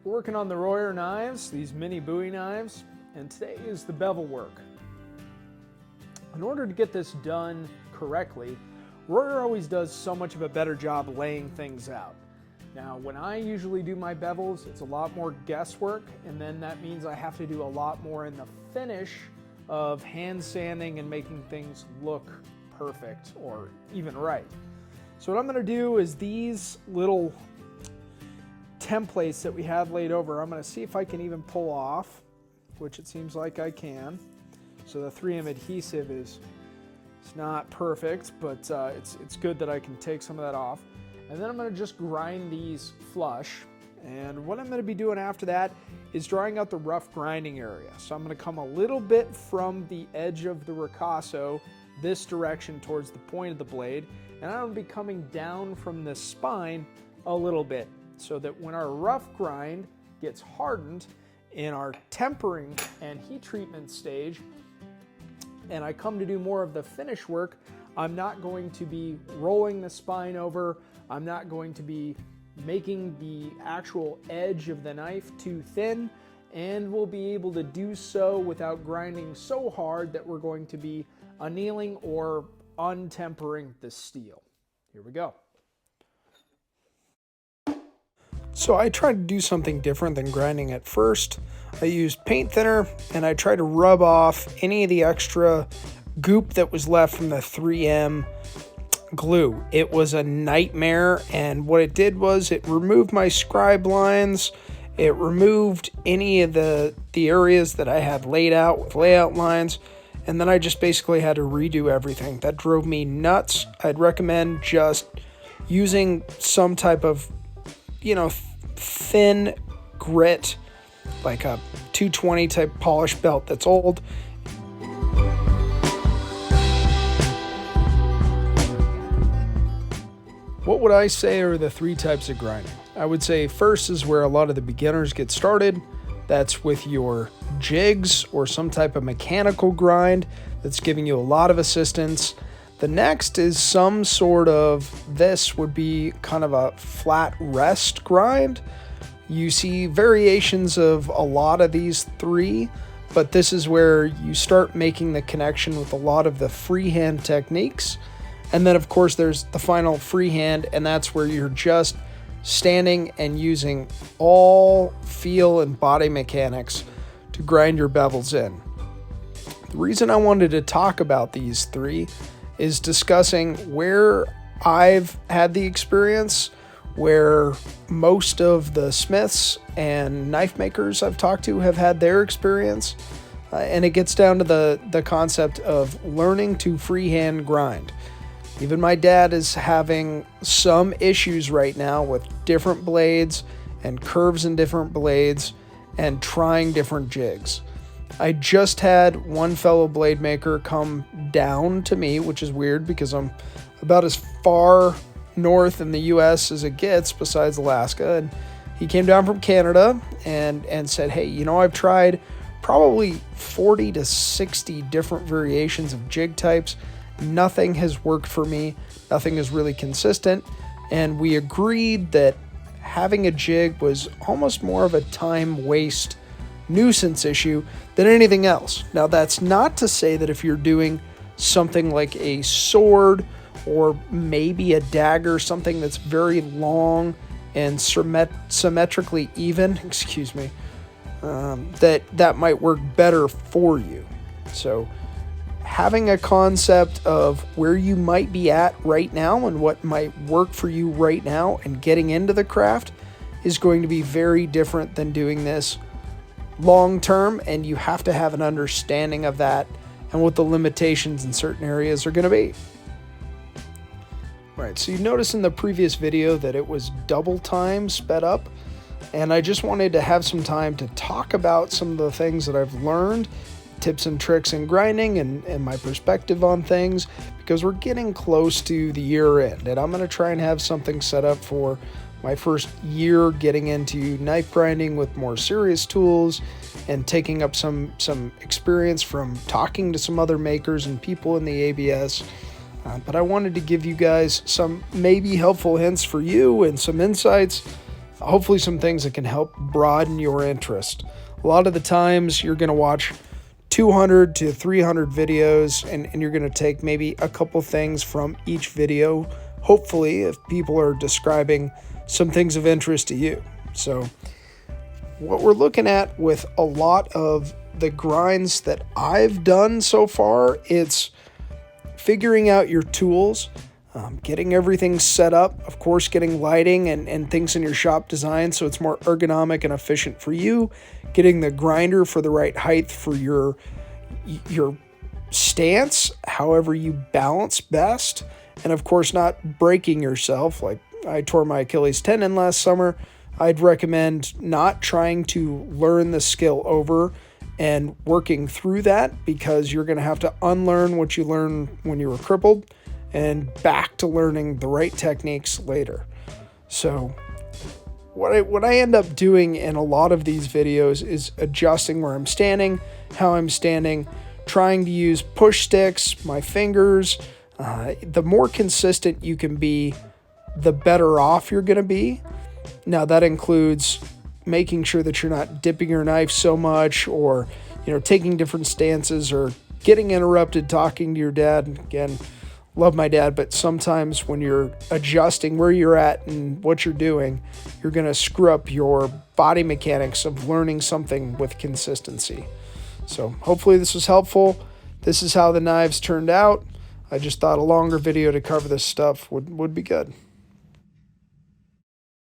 We're working on the Royer knives, these mini Bowie knives, and today is the bevel work. In order to get this done correctly, Royer always does so much of a better job laying things out. Now, when I usually do my bevels, it's a lot more guesswork, and then that means I have to do a lot more in the finish of hand sanding and making things look perfect or even right. So what I'm going to do is these little templates that we have laid over, I'm going to see if I can even pull off, which it seems like I can. So the 3M adhesive is not perfect, but it's good that I can take some of that off. And then I'm going to just grind these flush. And what I'm going to be doing after that is drawing out the rough grinding area. So I'm going to come a little bit from the edge of the ricasso this direction towards the point of the blade, and I'm going to be coming down from the spine a little bit, so that when our rough grind gets hardened in our tempering and heat treatment stage, and I come to do more of the finish work, I'm not going to be rolling the spine over, I'm not going to be making the actual edge of the knife too thin, and we'll be able to do so without grinding so hard that we're going to be annealing or untempering the steel. Here we go. So I tried to do something different than grinding at first. I used paint thinner and I tried to rub off any of the extra goop that was left from the 3M glue. It was a nightmare, and what it did was it removed my scribe lines, it removed any of the areas that I had laid out with layout lines, and then I just basically had to redo everything. That drove me nuts. I'd recommend just using some type of, thin grit, like a 220 type polish belt that's old. What would I say are the 3 types of grinding? I would say first is where a lot of the beginners get started. That's with your jigs or some type of mechanical grind that's giving you a lot of assistance. The next is some sort of, this would be kind of a flat rest grind. You see variations of a lot of these 3, but this is where you start making the connection with a lot of the freehand techniques. And then of course there's the final freehand, and that's where you're just standing and using all feel and body mechanics to grind your bevels in. The reason I wanted to talk about these 3 is discussing where I've had the experience, where most of the smiths and knife makers I've talked to have had their experience, and it gets down to the concept of learning to freehand grind. Even my dad is having some issues right now with different blades and curves in different blades and trying different jigs. I just had one fellow blade maker come down to me, which is weird because I'm about as far north in the US as it gets besides Alaska. And he came down from Canada and said, hey, I've tried probably 40 to 60 different variations of jig types. Nothing has worked for me. Nothing is really consistent. And we agreed that having a jig was almost more of a time waste nuisance issue than anything else. Now, that's not to say that if you're doing something like a sword or maybe a dagger, something that's very long and symmetrically even, that might work better for you. So having a concept of where you might be at right now and what might work for you right now and getting into the craft is going to be very different than doing this long term, and you have to have an understanding of that and what the limitations in certain areas are going to be. Right, so you noticed in the previous video that it was double time sped up, and I just wanted to have some time to talk about some of the things that I've learned, tips and tricks in grinding, and my perspective on things, because we're getting close to the year end, and I'm going to try and have something set up for my first year getting into knife grinding with more serious tools and taking up some experience from talking to some other makers and people in the ABS. But I wanted to give you guys some maybe helpful hints for you and some insights hopefully some things that can help broaden your interest. A lot of the times you're going to watch 200 to 300 videos and you're going to take maybe a couple things from each video, hopefully, if people are describing some things of interest to you. So what we're looking at with a lot of the grinds that I've done so far, it's figuring out your tools, getting everything set up, of course, getting lighting and things in your shop designed so it's more ergonomic and efficient for you, getting the grinder for the right height for your stance, however you balance best, and of course not breaking yourself. Like I tore my Achilles tendon last summer. I'd recommend not trying to learn the skill over and working through that, because you're going to have to unlearn what you learned when you were crippled and back to learning the right techniques later. So what I end up doing in a lot of these videos is adjusting where I'm standing, how I'm standing, trying to use push sticks, my fingers. The more consistent you can be, the better off you're going to be. Now that includes making sure that you're not dipping your knife so much, or taking different stances, or getting interrupted talking to your dad. Again, love my dad, but sometimes when you're adjusting where you're at and what you're doing, you're going to screw up your body mechanics of learning something with consistency. So hopefully this was helpful. This is how the knives turned out. I just thought a longer video to cover this stuff would be good.